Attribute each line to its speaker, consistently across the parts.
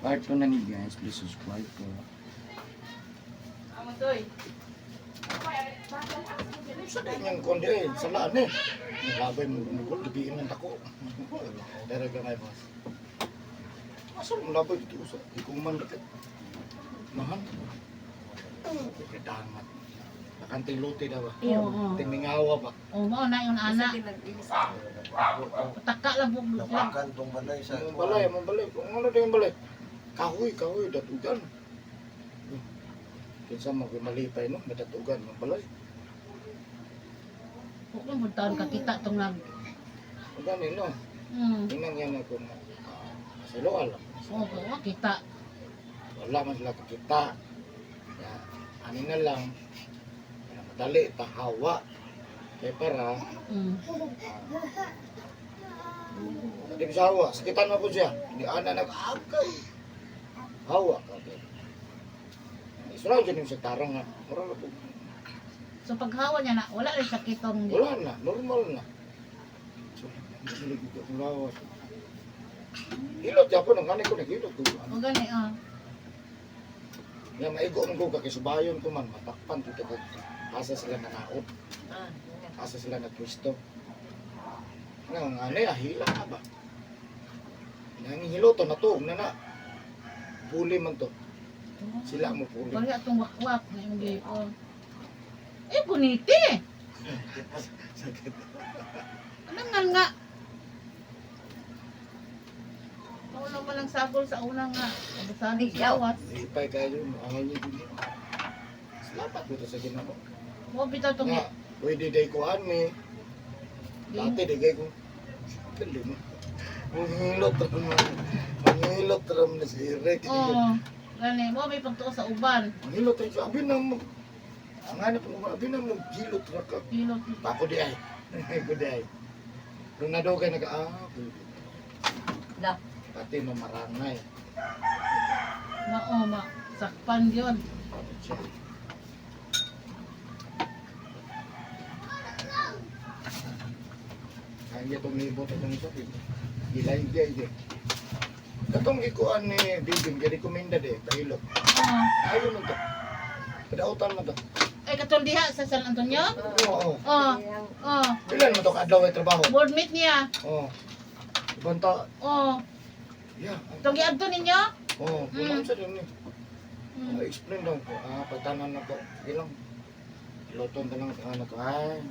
Speaker 1: Part 2 na ni guys, please subscribe po.
Speaker 2: Sa ganyan kundi eh, sa laan eh. Nagabay mo, gabiin ng tako. Pero ka may boss. Asa mo labay dito sa ikuman dito. Nahan. Kedangat. Nakanting luti daw ba?
Speaker 3: Oo.
Speaker 2: Tingningawa ba?
Speaker 3: Oo, mao na yung ana. Taka lang po.
Speaker 4: Napakan tong balay sa
Speaker 2: Mong balay. Kung ano din yung balay? Kahoy, datugan. Kinsa mo malipay no, datugan ng balay.
Speaker 3: Huwag lang taon kakita itong nag...
Speaker 2: Gani no. Tingnan yan ako na sa lual.
Speaker 3: Oo, kita.
Speaker 2: Wala man sila kakita. Ya, ano na lang. Madali, tahawa. Kaya para, hindi ko hawa. Sakitan mo po siya. Hindi ana nag-agay. Hawa ka. Isra dyan yung sa tarang nga. Mura na po.
Speaker 3: So paghawa niya na, wala rin sakitong...
Speaker 2: Wala na, normal na. So, hindi ko kung lawas. Hilot yan po, nang kanay ko naghilot ko.
Speaker 3: O gani,
Speaker 2: Yan, maigo mo ko kakisubayon ko man, matakpan dito ko. Asa sila nanaot. Asa sila nagpwisto. Nga, nga na, hila na ba? Nang hiloto na to, na. Puli man to. Sila mo puli.
Speaker 3: Wala itong wakwak na yung gipon. Eh, buniti! Ano nga? Mauna pa lang sabol sa unang nga. Abusan ni Jawat.
Speaker 2: Ipay kayo, angay niyo din. Salamat dito sa ginamo.
Speaker 3: Huwag bitaw itong...
Speaker 2: Nga, pwede day ko ani. Dati day kay ko. Kali mo. Mangilot naman. Mangilot naman na si Rick.
Speaker 3: Oo. Gani, mo may pagtuo sa uban.
Speaker 2: Mangilot tayo. Sabi na mo. Ang hanap mo, sabi na mo, gilot na ka.
Speaker 3: Pilot.
Speaker 2: Ako di ay. Ako di ay. Nung nadogay
Speaker 3: Da.
Speaker 2: pati mamarangay.
Speaker 3: Ma, sakpan yun.
Speaker 2: Kaya itong libot itong isa. Gilayin dia ide. Katong ikuan ni Bibing, rekomenda de, kahilot.
Speaker 3: Oo.
Speaker 2: Ayaw mo to. Kadautan mo to.
Speaker 3: Ay, katong diha sa San Antonio?
Speaker 2: Oo.
Speaker 3: Oo.
Speaker 2: Ilan mo to kadlaw ay trabaho?
Speaker 3: Board meet niya.
Speaker 2: Oo. Ibanta.
Speaker 3: Oo.
Speaker 2: Yeah.
Speaker 3: Itong giadto ninyo?
Speaker 2: Oo. Kulang sa din eh.
Speaker 3: Mm.
Speaker 2: Explain lang ko. Pagtanan na ko. Sige lang. Iloton ka lang ang anak ko. Ay.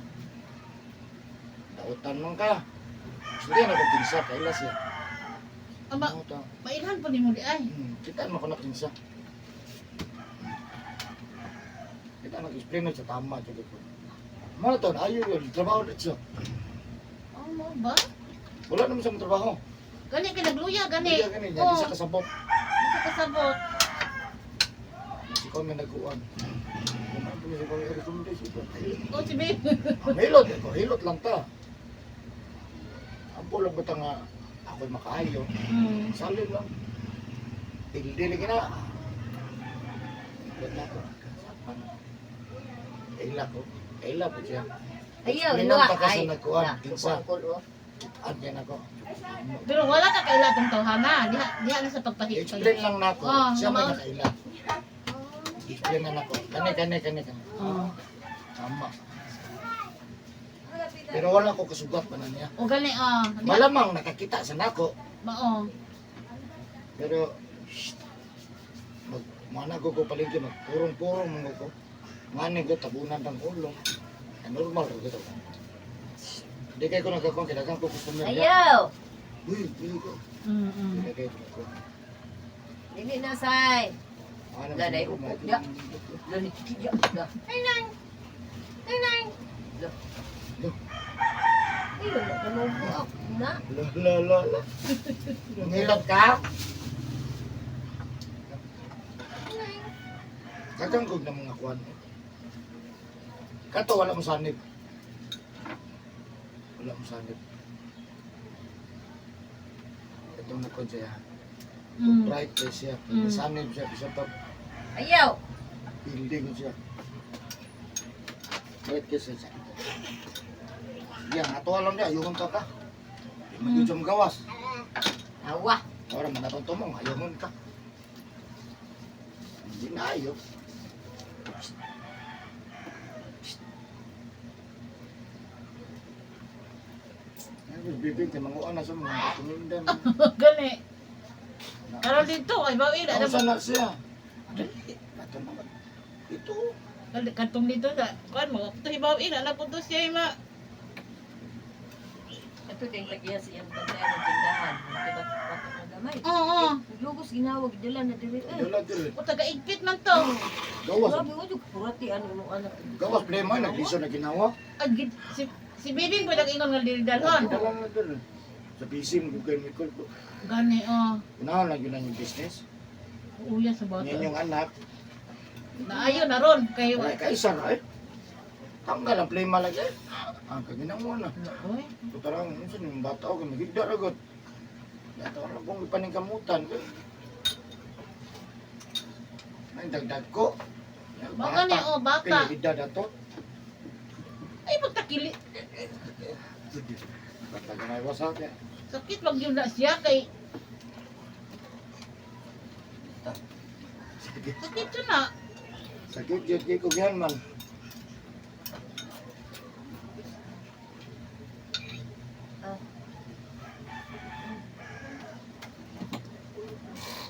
Speaker 2: Dautan man ka. Sige na ko pinsa. Kailas yan.
Speaker 3: Aba,
Speaker 2: Oo, to.
Speaker 3: mailhan po ni mo di ay.
Speaker 2: Kita mo ko na pinsa. Kita nag-explain na sa tama. Mga to, ayaw yun. Trabaho na siya.
Speaker 3: Ano ba?
Speaker 2: Wala naman siyang trabaho.
Speaker 3: Gani ka nagluya, gani.
Speaker 2: Kaya ganun yan. Di siya kasabot.
Speaker 3: Isa kasabot.
Speaker 2: Si Kong may nag-uwan. Kumain po niya si Kong may recommendation.
Speaker 3: O, si Babe.
Speaker 2: Hilot ito. Hilot lang ta. Ang pulang bata nga ako'y makaayo. Salin lang. Dili ka na. Hilot na ako. Kaila ko. Kaila po siya.
Speaker 5: Ayaw,
Speaker 2: Minanta
Speaker 5: luwa.
Speaker 2: ka sa
Speaker 5: Ay,
Speaker 2: nagkuhan.
Speaker 5: na,
Speaker 2: Kinsa.
Speaker 5: kukulo.
Speaker 2: Adyan ako.
Speaker 3: Pero wala ka kaila itong tawhana. Diha na sa pagpahit.
Speaker 2: Explain lang na ako.
Speaker 3: Oh,
Speaker 2: Siya may
Speaker 3: naman.
Speaker 2: nakaila. Explain na ako. Kani.
Speaker 3: Oo.
Speaker 2: Tama. Pero wala ko kasugat pa na niya.
Speaker 3: O, gani,
Speaker 2: Malamang nakakita sa nako.
Speaker 3: Mao.
Speaker 2: Pero, mana ko palagi magpurong-purong mga ko. Ngani ko tabunan ng ulo. Normal ko ito. Hindi kayo ko nagkakong kinagang ko customer niya.
Speaker 5: Ayaw.
Speaker 2: Uy, ko. Hindi kayo ko.
Speaker 5: Dili na, say.
Speaker 2: Ano,
Speaker 5: Laday,
Speaker 2: sino ko,
Speaker 5: upo,
Speaker 2: may-
Speaker 5: ya. Lani, kikya. Ay, nang. Ay, wala ka nung buak. Na.
Speaker 2: La. Ngilot ka? Kaganggog ng mga kwan. Kato wala mo sanib. Wala mo sanib. Itong nakon siya. Bright place siya. Sanib siya. Isa pa
Speaker 5: Ayaw.
Speaker 2: building siya. Bright place siya. Yan, ato alam niya. Ayun ka ka. Hindi mo gawas.
Speaker 5: Awa.
Speaker 2: Orang mana tonton mo, ayaw mo ka. Ginayo. Ay, bibig, manguan na sa mga tumindan.
Speaker 3: Gani. Karon dito ay bawi na
Speaker 2: Ano sana siya? Dali, ito naman. Ito.
Speaker 3: katong dito sa kuan mo. To hibawi na po to siya ma.
Speaker 5: Ito din kaya siyang tanda ng tindahan. Diba? Bakit na gamay?
Speaker 3: Oo.
Speaker 5: Lugos ginawag dala na dili eh.
Speaker 2: Dala dili.
Speaker 3: O taga-igpit man to.
Speaker 2: Gawas.
Speaker 5: Grabe mo yung purati ano mo anak.
Speaker 2: Gawas plema, nagliso na ginawa.
Speaker 3: Si Bibing pwede ingon nga dili dalhon.
Speaker 2: Dala na dili. Sa bisin, bugay mi ko.
Speaker 3: Gani
Speaker 2: Ginawa na yun ang yung business.
Speaker 3: uya sa bata.
Speaker 2: Yan yung anak.
Speaker 3: Naayo na ron kay
Speaker 2: Wala kaisa na eh. Tanggal ang plema lagi. Ang kaginawa na.
Speaker 3: Oy.
Speaker 2: Ito tarang, minsan yung bata ako, magigda agad. Ito lang kong ipaningkamutan. Ay, dagdag ko.
Speaker 3: Baka ni baka.
Speaker 2: Pinagida na to.
Speaker 3: Ay pagtakili.
Speaker 2: Bata ka na iwas akin.
Speaker 3: Sakit wag yun na siya kay sakit yun na.
Speaker 2: Sakit yun, di ko yan man.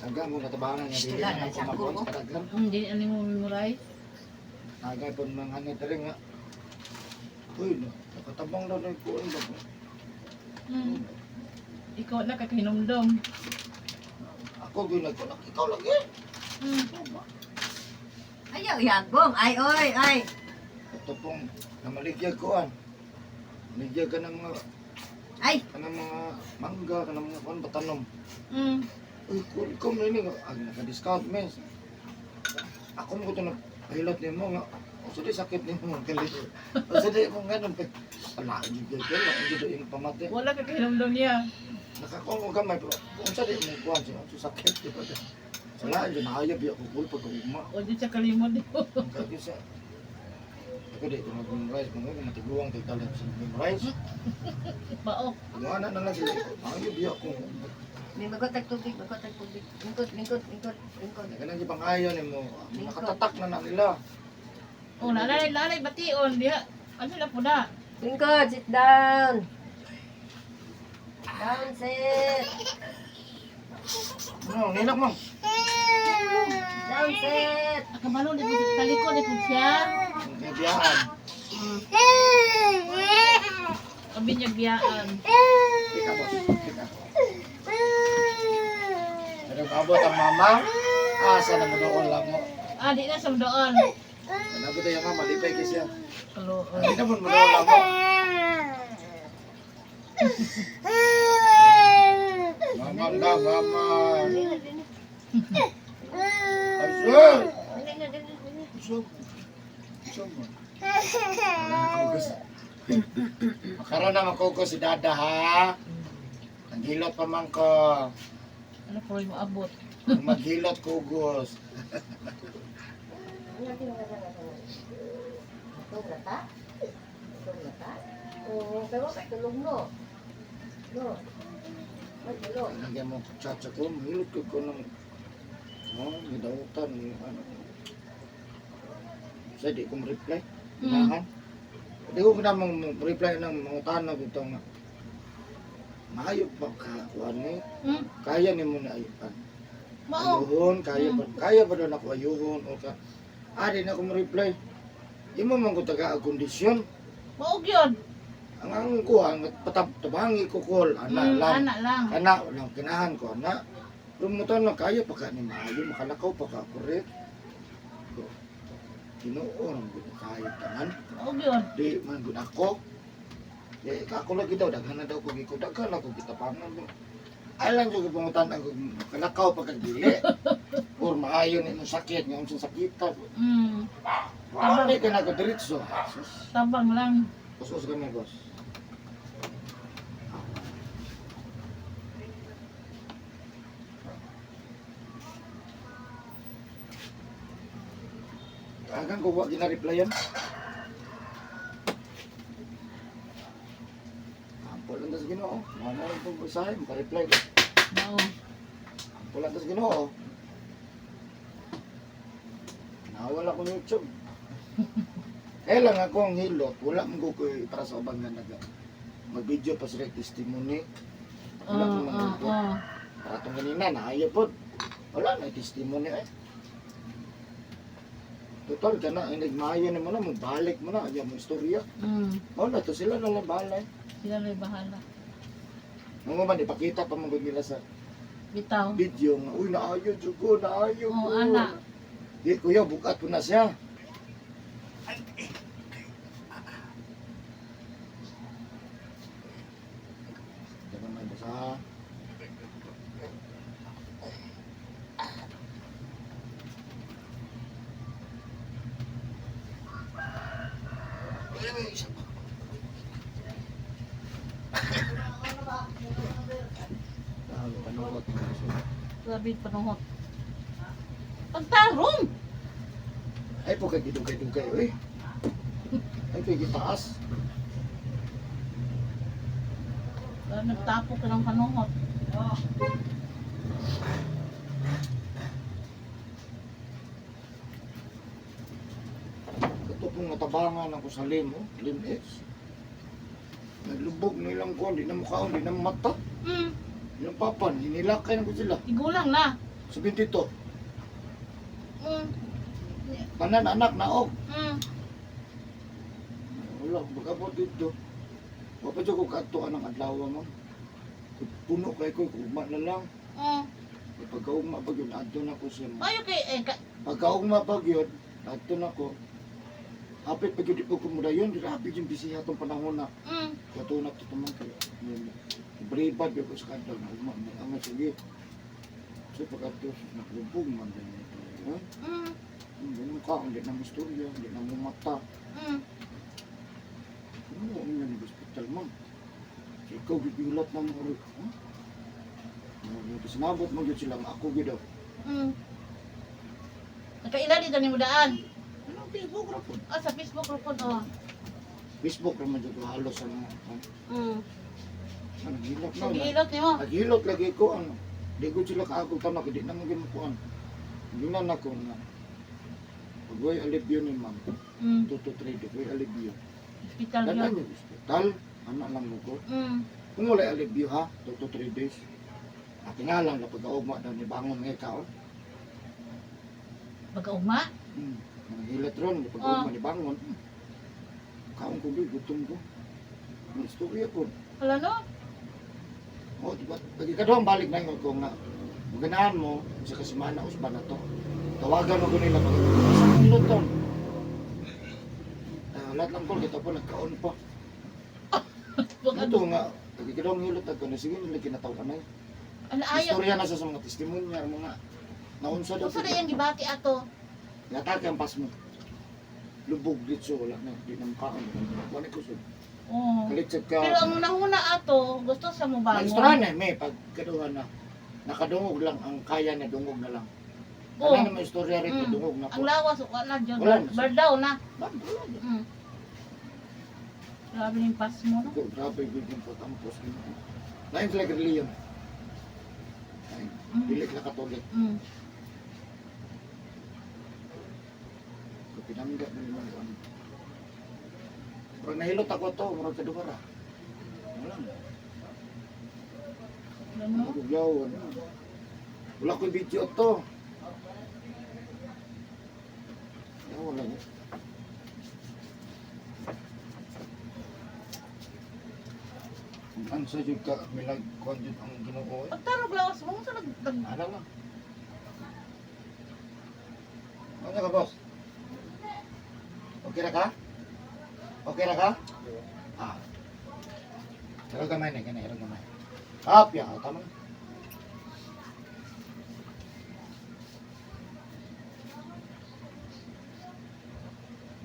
Speaker 2: Hanggang mo natabangan niya.
Speaker 5: Stila na siya ko.
Speaker 3: Hindi ani mo memorize.
Speaker 2: Hanggang po mga hangit rin nga. Uy, nakatabang daw na yung kuwan ba?
Speaker 3: Ikaw na kakahinomdom.
Speaker 2: Ako ginag ko, ikaw lagi.
Speaker 5: Ayaw yagong. Ay oy ay.
Speaker 2: Ito pong namaligyan kuwan. Maligyan ka ng mga,
Speaker 5: Ay.
Speaker 2: kanang mga mangga, kanang mga kuwan batanom. Uy, ikaw na yun, naka-discount mes. Ako mo ito nagpahilot niyo mo nga. O sige, sakit niyo mo, galit. O sige, kung ganun, wala, hindi ko yung pamati.
Speaker 3: Wala kakahinomdom niya.
Speaker 2: Nakakuha ko gamay, pero kung sa di mo kuhan siya, so sakit, di ba? Wala, hindi nakayab, di ako cool pag uma.
Speaker 3: O di siya kalimod niyo.
Speaker 2: Ang kaya siya. Ako di, kung mag-memorize, kung matiguang tigtalan sa memorize.
Speaker 3: Baok.
Speaker 2: Kung ano na lang sila, nakayab, di ako.
Speaker 5: May magotag tubig, magotag tubig. Lingkod, lingkod, lingkod, lingkod.
Speaker 2: Nagalang di pang ayaw ni mo, nakatatak na nila.
Speaker 3: O lalay bation diha. Ano na po na?
Speaker 5: Lingkod, sit down. Down, sit.
Speaker 2: Ano, nilak mo.
Speaker 5: Down, sit.
Speaker 3: Akamalo di po sa likod di po siya.
Speaker 2: Ang kaibiyahan.
Speaker 3: Kami niya biyaan.
Speaker 2: Tika boss, tika. Pero abot ang mama, asa na mo doon lang mo.
Speaker 3: Di na sa doon.
Speaker 2: Nabot yung mama, lipay kasi siya.
Speaker 3: Hello.
Speaker 2: Hindi naman mo doon lang mo. Mama ka, mama. Ayun! Ayun! Makaroon na magkukos si Dada ha. Naghilot pa man ko.
Speaker 3: Ano po yung abot?
Speaker 2: Maghilot kugos.
Speaker 5: Tulog na ta? Tulog na ta? Oo, pero may tulog no. No. May tulog.
Speaker 2: Lagyan mo chacha ko. Mahilot ko ng gidautan. Sa di ko reply. Inahan. Di ko na reply ng mga tanong ito nga. Maayop ba ka? Wani? Kaya ni mo na ayupan.
Speaker 3: Mao.
Speaker 2: Ayuhon, kaya ba doon ako ayuhon? O ka, di na ako reply. Di mo man ko taga kondisyon.
Speaker 3: Mao gyud.
Speaker 2: Ang kuha, tabangi ko call, anak lang.
Speaker 3: Anak lang.
Speaker 2: Anak, walang kinahan ko, anak. Rumutan na kaya pa ka ni maayo, makalakaw pa ka, correct? Ginoon, kaya tanan.
Speaker 3: Mao gyud.
Speaker 2: Di man gud ako. Di ako lagi daw, daghan na daw ko giko, daghan ako kita pangan mo. Alam juga pangutan ako, makalakaw pa ka dili. Or maayo ni mo sakit, nga unsang sakita. Di ka na ko diretso.
Speaker 3: Tabang lang.
Speaker 2: Usos kami, boss. Agang ko wag gina-replyan. Ampol lang sa Ginoo. Ano lang itong basahin, maka-reply ko.
Speaker 3: Mao.
Speaker 2: Ampol lang sa Ginoo. Wala akong YouTube. Kaya lang ako ang hilot, wala mo ko para sa ubang nga naga. Mag-video pa sila testimony. Wala mo man ko. Para itong ganina, naayo po. Wala na testimony eh. Total ka na, nagmayo na mo na, magbalik mo na, yung istorya. Wala to, sila na lang bahala eh.
Speaker 3: Sila may bahala.
Speaker 2: Mga man, ipakita pa mga nila sa
Speaker 3: Bitaw.
Speaker 2: video nga, uy, naayo, Jugo, naayo
Speaker 3: Oo,
Speaker 2: ko.
Speaker 3: ana.
Speaker 2: Di, kuya, bukat ko na siya. Diba may basa? Isa pa. Panuot.
Speaker 3: Grabe panuhot. Pagtarong!
Speaker 2: Ay po kay dugay-dugay eh. Ay kay gitaas.
Speaker 3: Nagtapo ka ng panuhot.
Speaker 2: Ito pong natabangan ako sa limo, limits. Naglubog nilang ko, di na mukhaon, di na mata. Yung papan, hinilakay na ko sila.
Speaker 3: Igulang na.
Speaker 2: 72.
Speaker 3: Mm.
Speaker 2: Tanan anak na og.
Speaker 3: Mm.
Speaker 2: Wala, magabot dito. Wapa dyan ko kato anang adlaw mo. Puno kay ko, ugma na lang.
Speaker 3: Mm.
Speaker 2: Pagkaugma pag yun, adto na ko siya.
Speaker 3: Ayo kay
Speaker 2: Pagkaugma pag yun, adto na ko. Hapit pag yun di po kumudayon, grabe yung bisiya itong panahon na. Kato na ito naman kayo. Ibribad yun ko sa kadal. Ang sige. So pagkato, naklubog man. Ganun ka, hindi na mo istorya, hindi na mo mata. Ano mo nga ng hospital, ma'am? Ikaw, bibilat na mo rin. Sinabot mo yun sila, ako gidaw.
Speaker 3: Nakaila dito ni Mudaan.
Speaker 2: Ano, Facebook ra po.
Speaker 3: Sa Facebook ro pod oh.
Speaker 2: Facebook ra man dito halos ano. Naghilot na.
Speaker 3: Pagilot nimo.
Speaker 2: Naghilot lagi ko ano. Di ko sila kaagol tanak, di na mo ginukuan. Ginan ako na. Pagway alibyo ni ma'am. 2 to 3 di koy alibyo.
Speaker 3: Hospital
Speaker 2: Dalan
Speaker 3: yun.
Speaker 2: yung hospital, anak lang ko.
Speaker 3: Mm.
Speaker 2: Kung wala alibyo ha, 2 to 3 days. At nga lang na pagkaugma daw ni bangon nga ikaw.
Speaker 3: Pagkaugma.
Speaker 2: Nanghilat ron, pagkaugma ni bangon. Kaon ko doon, gutom ko. May istorya ko.
Speaker 3: Wala no?
Speaker 2: O, diba? Pag ikadoong balik na yun ko nga, maganaan mo, sa kasimana, usba na to. Tawagan mo ko nila, isang hilot to. Lahat lang ko, kita po, nagkaon pa. Ito nga, pag ikadoong hilot ako, sige nila kinatawagan na yun.
Speaker 3: Ano ayo?
Speaker 2: Istorya na sa mga testimonya, mga naunsa daw.
Speaker 3: Usa na yang gibati ato.
Speaker 2: Natake ang pas mo. Lubog dito, wala na, di na makaon. Wala ko so.
Speaker 3: Oh.
Speaker 2: Kalitsag ka.
Speaker 3: Pero ang nahuna ato, gusto sa mo bangon.
Speaker 2: Maistorya na, may pagkaduhan na. Nakadungog lang, ang kaya na dungog na lang.
Speaker 3: Oh.
Speaker 2: Wala na may istorya rin, dungog na po.
Speaker 3: Ang lawas wala jud.
Speaker 2: Wala na.
Speaker 3: Bardaw na.
Speaker 2: Wala na.
Speaker 3: Grabe ning pas mo no.
Speaker 2: Grabe yung pagkampos. Lain sila reliyon. Dilik na katolik. Pinamgat mo naman ko ano. Pero nahilot ako to, murag kadukara. Wala na.
Speaker 3: Wala no.
Speaker 2: Naguglaw, ano. Wala ko video to. Wala na. Ang sa ka, milag kuhan dyan ang Ginoo.
Speaker 3: Pagtarog lawas mo sa nag
Speaker 2: Ano lang. Ano ka, boss? Okay na ka? Okay na ka? Ah. Hirang kamay na, ganyan, hirang kamay. Up, ya, tama.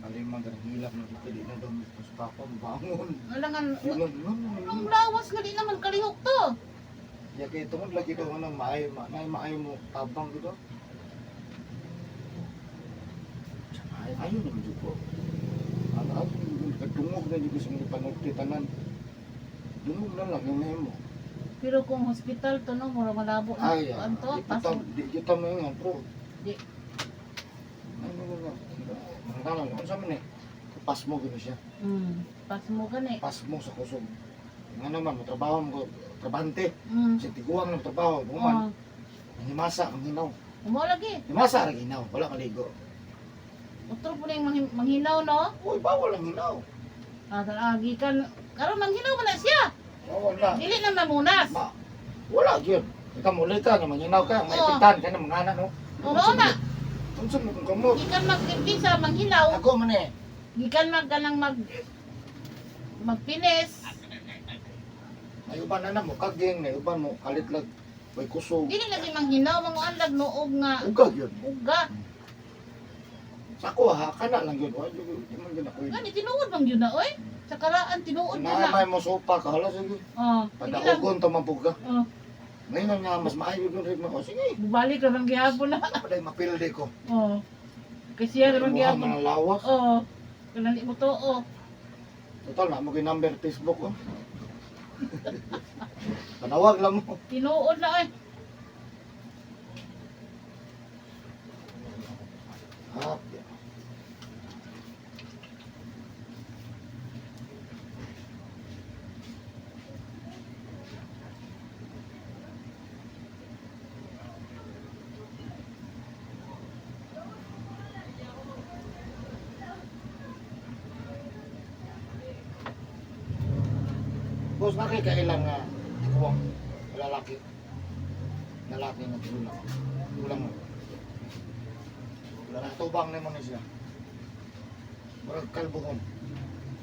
Speaker 2: Alimang ganang hilap na dito, di na daw mas papa, bangon.
Speaker 3: wala nga
Speaker 2: Hilap,
Speaker 3: ang lawas nga di naman kalihok to.
Speaker 2: ya kaya tungod lagi daw ng maayo mo tabang gitu. Ayaw naman dito po. Ano, kadungog na dito sa mga panukti tanan. Dungog na lang yung mo.
Speaker 3: Pero kung hospital to no, mura malabo na.
Speaker 2: Ay,
Speaker 3: Anto,
Speaker 2: di kita mo yung bro.
Speaker 3: Di.
Speaker 2: Ang tanong, ano sa man eh? Pas mo gano'n siya.
Speaker 3: Pas mo gani.
Speaker 2: Pas mo sa kusog. Nga naman, matrabaho mo, trabante. Kasi tiguang ng trabaho,
Speaker 3: Oh.
Speaker 2: buman. Ang himasa, ang hinaw.
Speaker 3: Mo lagi.
Speaker 2: Himasa, ang hinaw. Wala kaligo.
Speaker 3: Utro po na yung manghinaw, no?
Speaker 2: Uy, bawal ang hinaw.
Speaker 3: Agi kan. Karon manghinaw man na siya.
Speaker 2: Bawal na.
Speaker 3: Dili na mamunas.
Speaker 2: Ma, wala yun. Ikaw muli ka, nga manghinaw ka, may
Speaker 3: Oo.
Speaker 2: pintan ka na mga anak, no?
Speaker 3: Oo na.
Speaker 2: Tunsun mo kung kamot.
Speaker 3: Gikan magkimpisa manghinaw.
Speaker 2: Ako man eh.
Speaker 3: Gikan magkanang magpinis.
Speaker 2: May uban na mo, kaging, may uban mo, kalitlag, may kusog.
Speaker 3: Dili lagi manghinaw manguandag noog nga
Speaker 2: Ugag yun.
Speaker 3: uga.
Speaker 2: Sa ako ha, kana lang yun. Wala yun, di man yun ako yun.
Speaker 3: Gani tinuod man yun na oy. Sa karaan tinuod mo na.
Speaker 2: Naamay mo sopa ka, hala sige.
Speaker 3: Oh, sige lang.
Speaker 2: Padaugon tamang ka.
Speaker 3: Oh,
Speaker 2: Ngayon nga, mas maayo yun rin mo. O sige,
Speaker 3: bubalik ra man gihapon na.
Speaker 2: paday mapilde ko.
Speaker 3: Oh. Kasi siya naman
Speaker 2: Muha
Speaker 3: gihapon.
Speaker 2: man ang lawas.
Speaker 3: Oh. Kanang di mo to oh.
Speaker 2: Total na, mo number Facebook ko. Panawag lang mo.
Speaker 3: Tinuod na oy.
Speaker 2: Ah, Boss, nakikailan nga ikuwang lalaki. Lalaki na tulang. Tulang mo. Natubang naman na siya. Marag kalbuhon.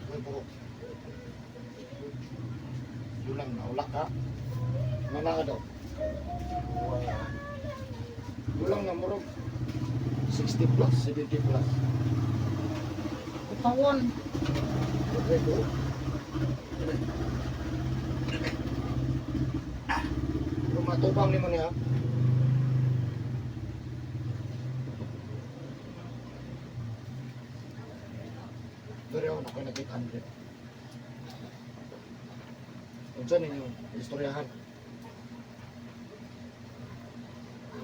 Speaker 2: May buhok. Tulang na. Ulak ka. Mana ka daw? Tulang na murag 60 plus, 70 plus.
Speaker 3: Upawon.
Speaker 2: Okay, go. Kung matubang naman niya, pero ako nakinagit 100. Kung saan ninyo, istoryahan.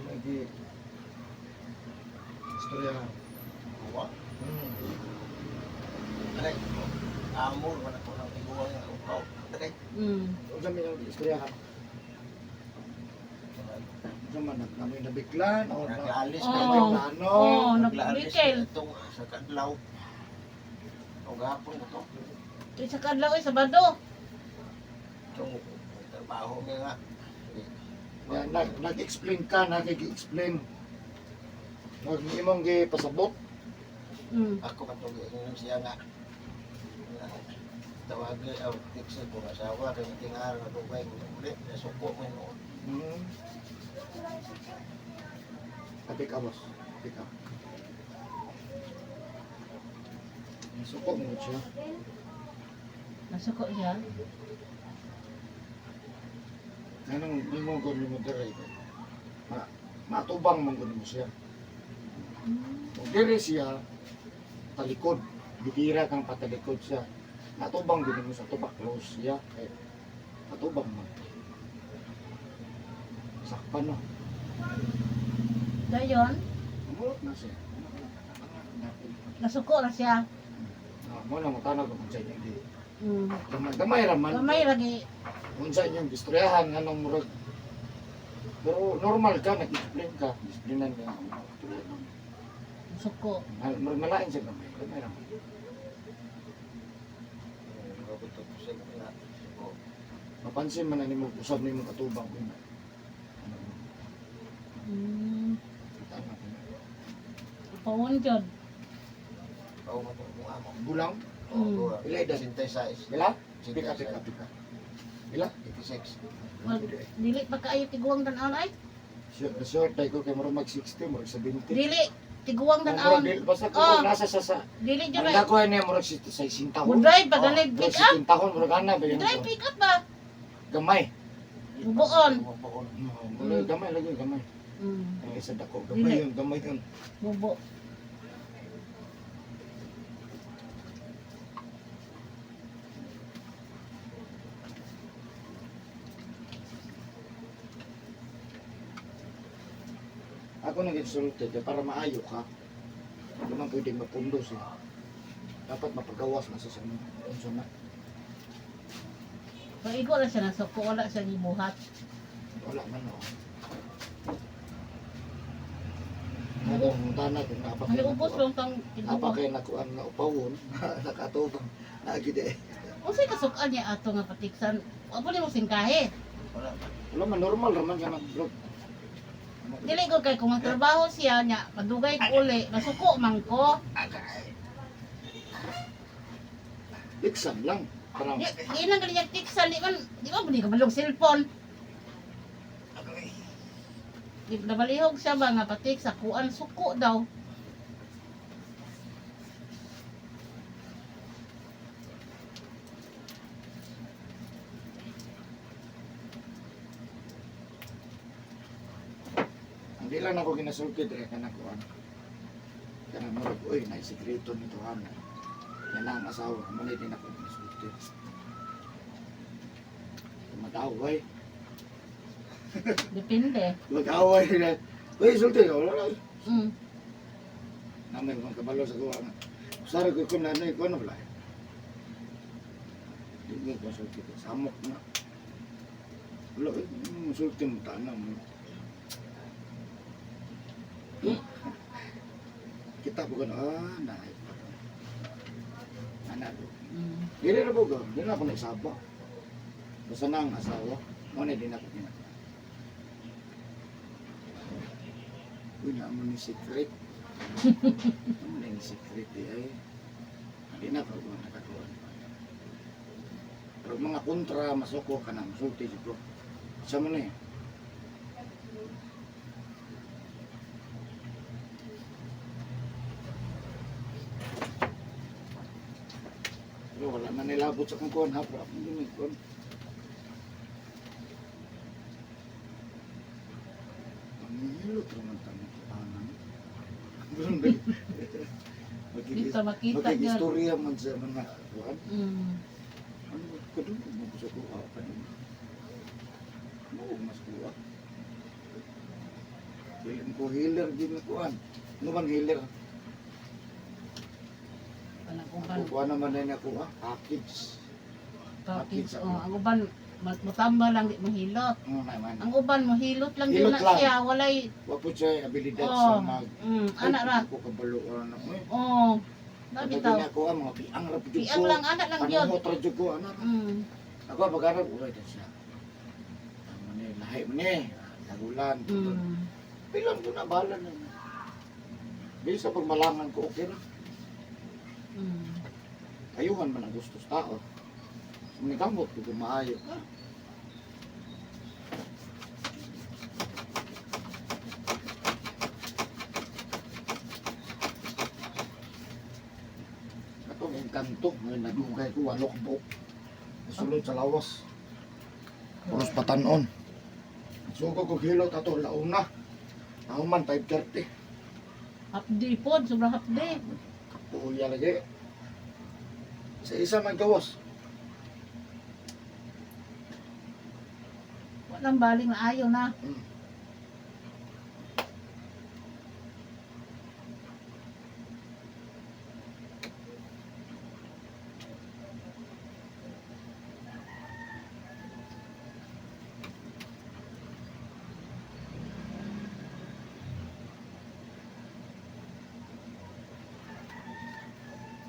Speaker 2: Nagi istoryahan.
Speaker 4: Wa. Tagay. Amor man ako ng iguang nga upaw. Tagay.
Speaker 2: Kung saan ninyo, istoryahan. Kung man, kami nabiglan, o
Speaker 4: Nag-alis
Speaker 3: Oo.
Speaker 4: na
Speaker 2: may
Speaker 4: yung
Speaker 2: plano.
Speaker 3: Oo.
Speaker 4: nag-alis
Speaker 3: nagbikel.
Speaker 4: na itong sa kadlaw. O gapon ko to.
Speaker 3: Isa kadlaw oy Sabado.
Speaker 4: Itong trabaho niya nga.
Speaker 2: Yan, nag-explain ka, nag-explain. Nag-imong pasabot.
Speaker 4: Ako katulog yun siya nga. Tawag niya, text ko asawa, rin tingar na dugay ko ulit. Nasuko mo yun.
Speaker 2: Pick up, boss. Pick up. Suko mo siya.
Speaker 3: Nasuko siya.
Speaker 2: Anong mo gawin mo dire? Matubang mong gawin mo siya. Kung dire siya, talikod. Bibira kang patalikod siya. Matubang gawin mo sa tubak. Close siya. Matubang mo. Sakpan no.
Speaker 3: Dayon,
Speaker 2: Amulot na siya.
Speaker 3: nasuko na siya.
Speaker 2: Mo na matanag kung sa inyo.
Speaker 3: Mm.
Speaker 2: Gamay raman.
Speaker 3: Kamay lagi.
Speaker 2: Kung sa inyong istoryahan, anong murag. Pero normal ka, nag-explain ka. Explainan ka.
Speaker 3: Nasuko.
Speaker 2: Malain siya gamay. Gamay raman.
Speaker 4: Nagutot ko siya nga.
Speaker 2: Mapansin man na ni mo, usap ni mo katubang ko na. Kita na ko na.
Speaker 3: Upawon jud.
Speaker 4: Oo, matulungan mo.
Speaker 2: Bulang?
Speaker 4: Oo,
Speaker 2: Ilay edad?
Speaker 4: Sinta-size.
Speaker 2: Bila? Pika, pika, pika. Bila?
Speaker 4: 86.
Speaker 3: Dili pa kaayo tiguang tan-aon ay.
Speaker 2: Short tayo ko kay murag mag 60, murag 70.
Speaker 3: Dili tiguang
Speaker 2: Murag
Speaker 3: tan-aon.
Speaker 2: dil- Basta ko
Speaker 3: Oh.
Speaker 2: nasa sa
Speaker 3: Dili jud
Speaker 2: ang
Speaker 3: ay.
Speaker 2: dako niya murag sa sintahon.
Speaker 3: Mudrive pa ganay
Speaker 2: Murag
Speaker 3: pick up.
Speaker 2: sintahon, murag ana ba yun?
Speaker 3: Drive pick up ba?
Speaker 2: Gamay.
Speaker 3: Bubuon.
Speaker 4: Bubuon.
Speaker 2: Gamay lagi, gamay. Ang isa dako, gamay
Speaker 3: Dili.
Speaker 2: yun, gamay yun.
Speaker 3: Bubo.
Speaker 2: Ako nag-insulted para maayo ka. Hindi man pwedeng mapundos eh. Dapat mapagawas na sa sanong. Na.
Speaker 3: Paigo lang siya nasuko, wala siya gibuhat.
Speaker 2: Wala man o. Ang tanay kung
Speaker 3: Ang ubos lang tang
Speaker 2: Apa kayo nakuan na upawon, nakatubang, nagide.
Speaker 3: Unsay kasukan niya ato nga patiksan? Wa pa mo singkahe.
Speaker 4: Wala.
Speaker 2: Wala man, normal raman ka nag-vlog.
Speaker 3: Dili ko kay kung magtrabaho siya nya, madugay ko uli, masuko man ko.
Speaker 2: Iksan lang. Parang,
Speaker 3: Di na gali tiksan, di man budi ka balog cellphone. Di nabalihog siya ba nga patik sa kuan suko daw.
Speaker 2: hindi lang ako ginasulti dire ka nakuan. Kaya mo, uy, naisikreto nito hana. Yan ang asawa, manay din ako ginasulti. Mag-away.
Speaker 3: Depende.
Speaker 2: Mag-away na. Uy, sulti ka, wala lang.
Speaker 3: Mm.
Speaker 2: Namin mga kabalo sa kuha. Sari ko kung nanay ko, ano pala? Hindi ko sulti ko. Samok na. Wala, sulti mo tanang mo. Kita po gano'n, nahay pa. Anak ko.
Speaker 3: Mm.
Speaker 2: Hindi na po gano'n, hindi na ako nagsaba. Basta na ang asawa, muna din ako ginagawa. Uy, naman ni secret. Naman ni secret ay. Hindi na ako nakagawa. Pero mga kontra, masoko ka na, masulti dito. Sa mo na eh. Pero wala na nilabot sa kong kuhan, hapra. Hindi may kuhan. Hilot naman tayo tahanan.
Speaker 3: Dito makita niya.
Speaker 2: Mag-istorya man sa mga kuhan.
Speaker 3: Mm.
Speaker 2: Ano ba? Kadun mo ko sa kuha pa din. Ano mas kuha? Bilin ko healer din na kuhan. Ano man healer?
Speaker 3: Panakuhan.
Speaker 2: Kuha naman na niya kuha. Package.
Speaker 3: Package. Oh, ang uban matamba lang di mahilot.
Speaker 2: Ano naman?
Speaker 3: Ang uban mahilot lang
Speaker 2: Hilot
Speaker 3: yun na
Speaker 2: lang.
Speaker 3: siya, walay.
Speaker 2: Wapo siya abilidad
Speaker 3: Oh.
Speaker 2: sa mag...
Speaker 3: Anak ra.
Speaker 2: Ako kabaluan na.
Speaker 3: Oh. Dami
Speaker 2: Sabi
Speaker 3: tao.
Speaker 2: niya ko mga piang ra pud
Speaker 3: Piang lang anak lang yun.
Speaker 2: Ano mo tra jud ko anak.
Speaker 3: Mm.
Speaker 2: Ako pag-arap uray ta siya. Tama ni lahi man ni. Tagulan.
Speaker 3: Mm.
Speaker 2: Bilang ko na bahala na. Bisa pag malangan ko okay ra.
Speaker 3: Mm.
Speaker 2: Ayuhan man ang gusto sa tao. Sumikamot ko kung maayo. Atong engkanto, may nadugay ko walok buok. Sulod sa lawas. Puros patanon. Suko ko hilot ato launa. Nauman 5:30.
Speaker 3: Hapdi pod, sobrang hapdi.
Speaker 2: Puya lagi. Sa isa man gawas.
Speaker 3: Walang baling na ayaw na.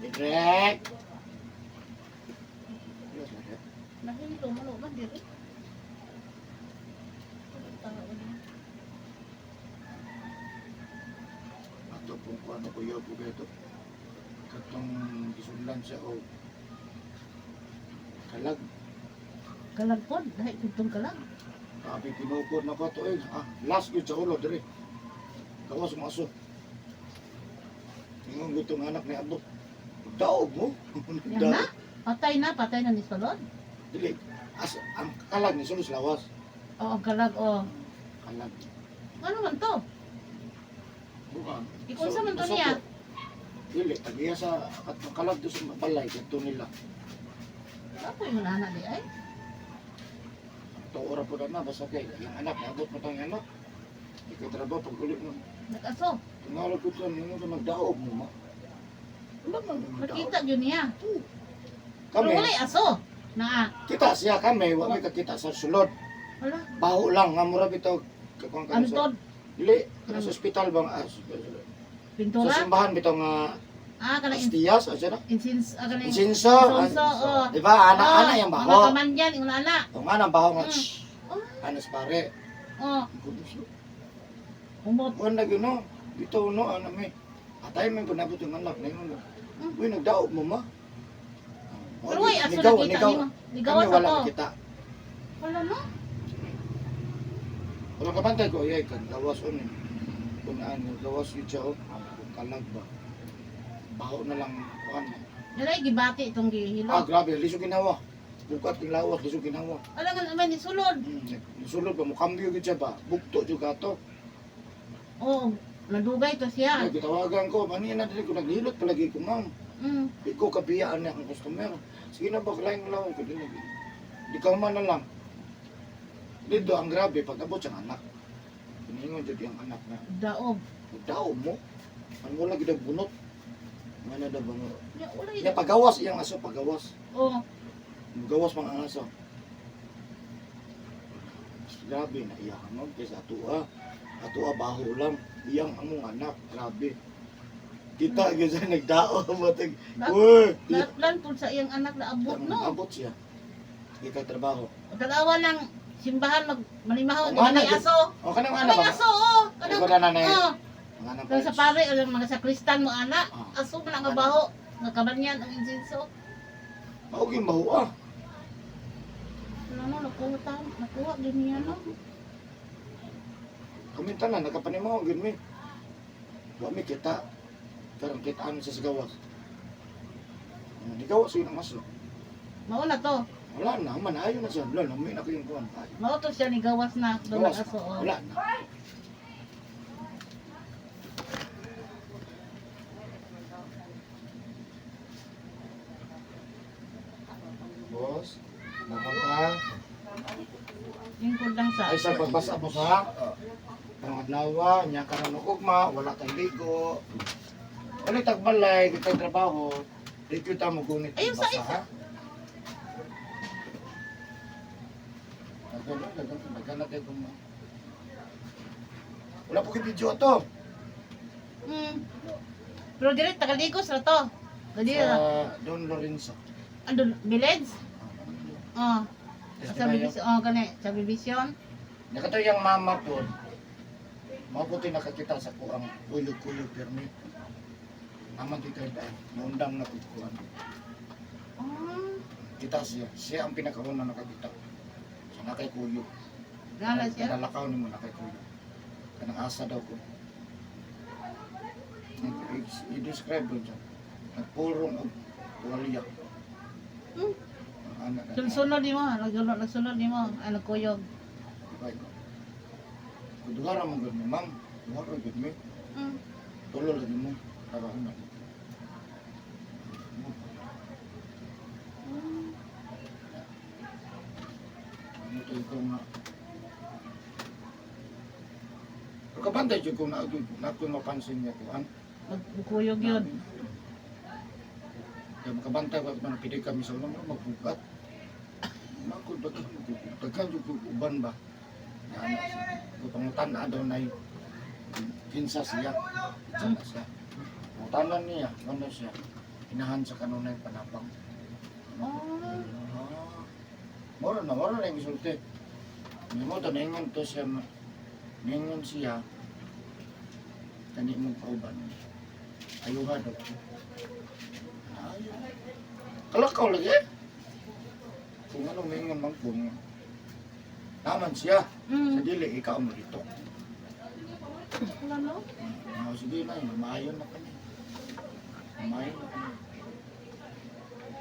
Speaker 2: Direk.
Speaker 3: Nahilo mo no man diri.
Speaker 2: Ato pong kung ano ko yaw po ito. Katong gisunlan siya o kalag.
Speaker 3: Kalag pod, dahil tutong kalag.
Speaker 2: Sabi kinukod na ko ito eh. Last good sa ulo dire. Kawas mo aso. Ingon gutong anak ni Abdo. Daog mo.
Speaker 3: Yan na. Patay na ni Salod.
Speaker 2: Dili. Ang kalag ni Sulos lawas.
Speaker 3: Oo, ang kalag, oo.
Speaker 2: Kalag.
Speaker 3: Ano man to?
Speaker 2: Bukan.
Speaker 3: Ikunsa man to niya?
Speaker 2: Dili. Tagiya sa katong kalag doon sa balay. Ito nila.
Speaker 3: Ako yung anak di ay.
Speaker 2: Ito ora po na. Basta kay yung anak. Abot mo tayong anak. Ikaw trabaho pag ulit mo.
Speaker 3: Nag-aso.
Speaker 2: Tingalog ko ito, hindi mo ito magdaog mo ma. Wala man magdaog.
Speaker 3: Nakita yun niya.
Speaker 2: Kami,
Speaker 3: Pero wala aso. Na,
Speaker 2: kita siya kami, wala may kakita sa sulod.
Speaker 3: wala.
Speaker 2: Baho lang, nga mura bitaw. Kakong
Speaker 3: Ano
Speaker 2: sa...
Speaker 3: to?
Speaker 2: Dili, sa ospital bang, sa
Speaker 3: Pintura?
Speaker 2: simbahan bitaw nga
Speaker 3: Ah, kanang
Speaker 2: astiyas, o siya na?
Speaker 3: insins, ah, kanang
Speaker 2: Insinso.
Speaker 3: insinso, oh.
Speaker 2: Di ba, ana yung
Speaker 3: Mga
Speaker 2: baho.
Speaker 3: kamandyan, yung ana.
Speaker 2: Ang ana baho nga,
Speaker 3: Mm.
Speaker 2: shhh. Anas pare.
Speaker 3: Oh, umot.
Speaker 2: Wala gino, bitaw no, ano may. Atay man ko nabot yung anak na yun. Uy, nagdaog mo ma.
Speaker 3: Pero uy, aso
Speaker 2: Ligaw,
Speaker 3: nakita
Speaker 2: ligaw.
Speaker 3: niyo. Ligawas
Speaker 2: Kami wala
Speaker 3: ako.
Speaker 2: nakita.
Speaker 3: Wala no?
Speaker 2: Walang kabantay ko, yay, kan gawas on eh. Kung ano, gawas yun siya, oh. Kalag ba? Baho na lang, kuhan.
Speaker 3: Nalay gibati itong gihilo.
Speaker 2: Grabe, lisog ginawa. Bukat yung lawas, lisog ginawa.
Speaker 3: Wala nga naman ni sulod.
Speaker 2: Sulod ba, mukambyo yun siya ba? Bukto juga to.
Speaker 3: Oh, nadugay to siya.
Speaker 2: Ay, gitawagan ko, manina din ko, naghilot palagi ko, ma'am.
Speaker 3: Mm.
Speaker 2: Ikaw kabiyaan niya akong customer. Sige na ba, kalaing lawan ko din. Di ka man na lang. Dito, ang grabe, pag abot siyang anak. Piningon dito yung anak na.
Speaker 3: Daog.
Speaker 2: Daw mo. Ano mo lagi daw bunot. Mana daw bunot.
Speaker 3: Ya, wala
Speaker 2: Ya
Speaker 3: yun.
Speaker 2: pagawas iyang aso pagawas.
Speaker 3: Oh,
Speaker 2: Gawas mga aso. Grabe na iyakan mo kaysa atua. Atua baho lang. Iyang among anak. Grabe. Kita gyud sa nagdao matag. Uy,
Speaker 3: plan po sa iyang anak na abot no.
Speaker 2: abot siya. Ika trabaho.
Speaker 3: Tagawa ng simbahan manimahaw
Speaker 2: Ang
Speaker 3: ng
Speaker 2: anak,
Speaker 3: mga aso.
Speaker 2: O kanang
Speaker 3: Ano
Speaker 2: anak ba?
Speaker 3: aso oh.
Speaker 2: Ikaw na nanay.
Speaker 3: Oh.
Speaker 2: Ang anak
Speaker 3: Kaya sa pare o mga sa kristan mo anak.
Speaker 2: Ah.
Speaker 3: Aso man ang baho. Nga kabanyan ang insinso.
Speaker 2: Mao gyud baho ah.
Speaker 3: Wala no, nakuha din niya no.
Speaker 2: Kami tanan nakapanimaw gyud mi. Wa mi kita. Karang kitaan sa gawas. Di gawas yun ang aso.
Speaker 3: Mauna to.
Speaker 2: Wala na, manayo na siya. Wala na, may na ko yung kuhan.
Speaker 3: Mao to siya ni gawas na doon
Speaker 2: Gawas,
Speaker 3: aso. Oh.
Speaker 2: wala na. Boss, napunta.
Speaker 3: Yung kundang sa.
Speaker 2: Ay sa pagbasa mo sa pangadlawa, niya ka ng ugma, wala kang ligo. Wala tagbalay, kita trabaho. Di kita mo gunit
Speaker 3: Ayun, sa
Speaker 2: basa,
Speaker 3: isa.
Speaker 2: ha? Nagana kayo kung wala po kayo video ito.
Speaker 3: Mm. Pero direct tagaligos ra to. Dali ra.
Speaker 2: Sa Don Lorenzo.
Speaker 3: Andun village? Oh. Sa
Speaker 2: Estimayo.
Speaker 3: bibisyon, oh kani, sa bibisyon.
Speaker 2: Nakato yung mama po. Mabuti nakakita sa kuang kuyog-kuyog permi. Naman di kayo dahil. Naundang na kukuhan.
Speaker 3: Oh.
Speaker 2: Kita siya. Siya ang pinakauna nakakita. Sa nakay kuyog.
Speaker 3: Gala siya.
Speaker 2: Nalakaw ni mo nakay kuyog. Kanang asa daw ko. I-describe ko siya. Nagpurong og tuwalya.
Speaker 3: Hmm.
Speaker 2: Ang anak na.
Speaker 3: Sunod di mo, nagsunod di mo, ano kuyog.
Speaker 2: Right. Kuduhara mo gud mi, ma'am. Kuduhara gud mi.
Speaker 3: Mm.
Speaker 2: Tulo lagi mo. Para ano. Ano to ikaw nga. Pero kabantay dyan kung na ako mapansin niya ko.
Speaker 3: Nagkuyog yun.
Speaker 2: Kaya makabantay ko at pili kami sa unang magbugat. Ako, daghan dyan ko uban ba? Yan, kung pangutan na daw na yung kinsa siya. Kinsa na siya. Pangutanan niya, ano siya. Inahan sa kanunay panapang.
Speaker 3: Oh.
Speaker 2: Mora na yung isulti. Hindi mo, naingon to siya. Naingon siya. Tani mong kauban. Ayuha daw. Kalakaw lagi eh. Kung ano naingon mang kung naman siya. Sa
Speaker 3: Mm.
Speaker 2: dili, ikaw mo dito.
Speaker 3: Wala no?
Speaker 2: Sige na, maayon na kami. Maayon na kami.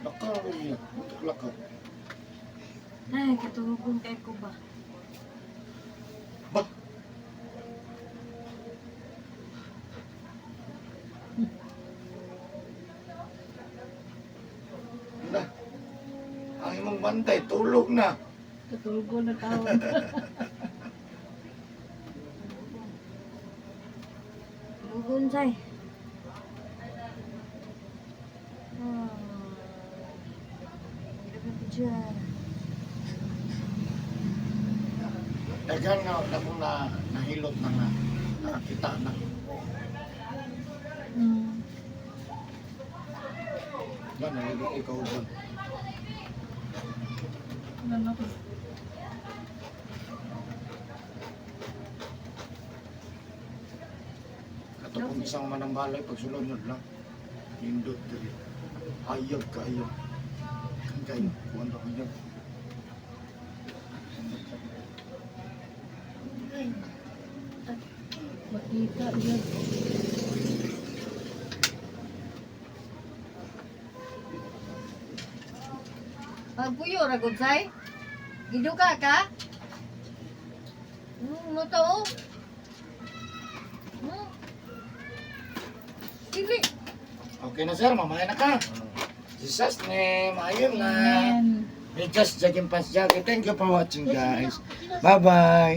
Speaker 2: Lakaw niya. Lakaw.
Speaker 5: Ay, katugon kay ko ba?
Speaker 2: Ba? Na. Ang imong bantay, tulog na.
Speaker 3: Katulgo na tao.
Speaker 5: Gunsay. Ah. Grabe po dyan.
Speaker 2: Dagan nga ako na nahilot na nga nakakita na. Ba nalilot ikaw ba?
Speaker 3: Ano na ko?
Speaker 2: Katapong isang manambalay pagsulunod lang. Nindot diri. Ayag kayo. Kan kayo kuan ra kayo.
Speaker 3: Makita yun.
Speaker 5: Pagpuyo ra Gunsay. Giduka ka? Mo to. Dili.
Speaker 2: Okay na sir, mamaya na ka. Jesus name, ayun na.
Speaker 3: Amen.
Speaker 2: May just jogging past jogging. Thank you for watching guys. Bye bye.